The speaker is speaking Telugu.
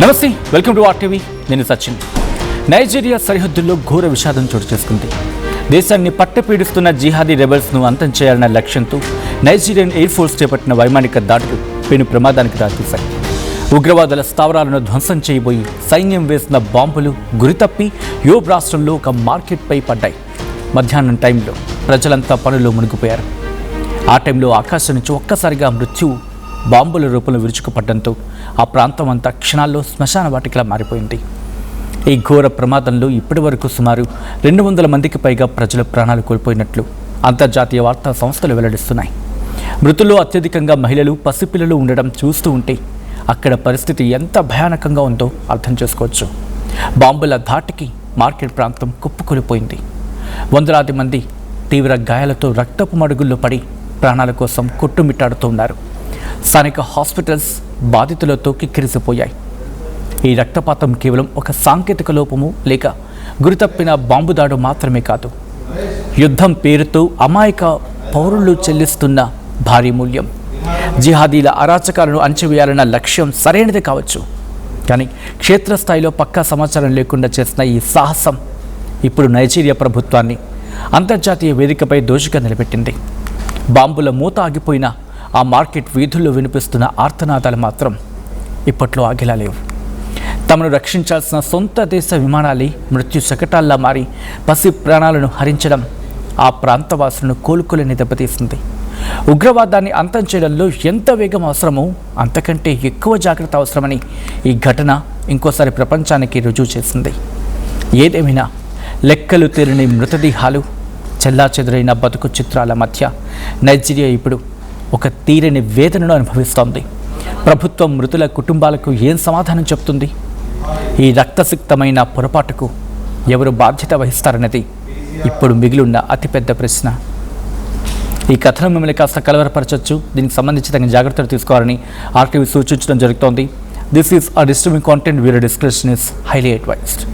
నమస్తే, వెల్కమ్ టు ఆర్టీవీ. నేను సచిన్. నైజీరియా సరిహద్దుల్లో ఘోర విషాదం చోటు చేసుకుంది. దేశాన్ని పట్టపీడిస్తున్న జిహాదీ రెబల్స్ను అంతం చేయాలన్న లక్ష్యంతో నైజీరియన్ ఎయిర్ ఫోర్స్ చేపట్టిన వైమానిక దాడులు పెను ప్రమాదానికి దారితీశాయి. ఉగ్రవాదుల స్థావరాలను ధ్వంసం చేయబోయి సైన్యం వేసిన బాంబులు గురితప్పి యోబ్ రాష్ట్రంలో ఒక మార్కెట్పై పడ్డాయి. మధ్యాహ్నం టైంలో ప్రజలంతా పనుల్లో మునిగిపోయారు. ఆ టైంలో ఆకాశం నుంచి ఒక్కసారిగా మృత్యువు బాంబుల రూపంలో విరుచుకుపడడంతో ఆ ప్రాంతం అంతా క్షణాల్లో శ్మశాన వాటికలా మారిపోయింది. ఈ ఘోర ప్రమాదంలో ఇప్పటి వరకు సుమారు 200 మందికి పైగా ప్రజలు ప్రాణాలు కోల్పోయినట్లు అంతర్జాతీయ వార్తా సంస్థలు వెల్లడిస్తున్నాయి. మృతుల్లో అత్యధికంగా మహిళలు, పసిపిల్లలు ఉండడం చూస్తూ ఉంటే అక్కడ పరిస్థితి ఎంత భయానకంగా ఉందో అర్థం చేసుకోవచ్చు. బాంబుల ధాటికి మార్కెట్ ప్రాంతం కుప్పకూలిపోయింది. వందలాది మంది తీవ్ర గాయాలతో రక్తపు మడుగుల్లో పడి ప్రాణాల కోసం కొట్టుమిట్టాడుతూ ఉన్నారు. స్థానిక హాస్పిటల్స్ బాధితులతో కిక్కిరిసిపోయాయి. ఈ రక్తపాతం కేవలం ఒక సాంకేతిక లోపము లేక గురితప్పిన బాంబు దాడు మాత్రమే కాదు, యుద్ధం పేరుతో అమాయక పౌరులు చెల్లిస్తున్న భారీ మూల్యం. జిహాదీల అరాచకాలను అణచివేయాలన్న లక్ష్యం సరైనదే కావచ్చు, కానీ క్షేత్రస్థాయిలో పక్కా సమాచారం లేకుండా చేసిన ఈ సాహసం ఇప్పుడు నైజీరియా ప్రభుత్వాన్ని అంతర్జాతీయ వేదికపై దోషిగా నిలబెట్టింది. బాంబుల మూత ఆగిపోయిన ఆ మార్కెట్ వీధుల్లో వినిపిస్తున్న ఆర్తనాదాలు మాత్రం ఇప్పట్లో ఆగిలా లేవు. తమను రక్షించాల్సిన సొంత దేశ విమానాలే మృత్యు శకటాల్లా మారి పసి ప్రాణాలను హరించడం ఆ ప్రాంతవాసులను కోలుకోలేని దెబ్బతీసింది. ఉగ్రవాదాన్ని అంతం చేయడంలో ఎంత వేగం అవసరమో అంతకంటే ఎక్కువ జాగ్రత్త అవసరమని ఈ ఘటన ఇంకోసారి ప్రపంచానికి రుజువు చేసింది. ఏదేమైనా లెక్కలు తీరని మృతదేహాలు, చెల్లాచెదురైన బతుకు చిత్రాల మధ్య నైజీరియా ఇప్పుడు ఒక తీరని వేదనను అనుభవిస్తోంది. ప్రభుత్వం మృతుల కుటుంబాలకు ఏం సమాధానం చెప్తుంది? ఈ రక్తసిక్తమైన పొరపాటుకు ఎవరు బాధ్యత వహిస్తారన్నది ఇప్పుడు మిగిలిన్న అతిపెద్ద ప్రశ్న. ఈ కథనం మిమ్మల్ని కాస్త కలవరపరచవచ్చు. దీనికి సంబంధించి తగిన జాగ్రత్తలు తీసుకోవాలని ఆర్టీవీ సూచించడం జరుగుతోంది. This is a disturbing content. Viewer discretion is highly advised.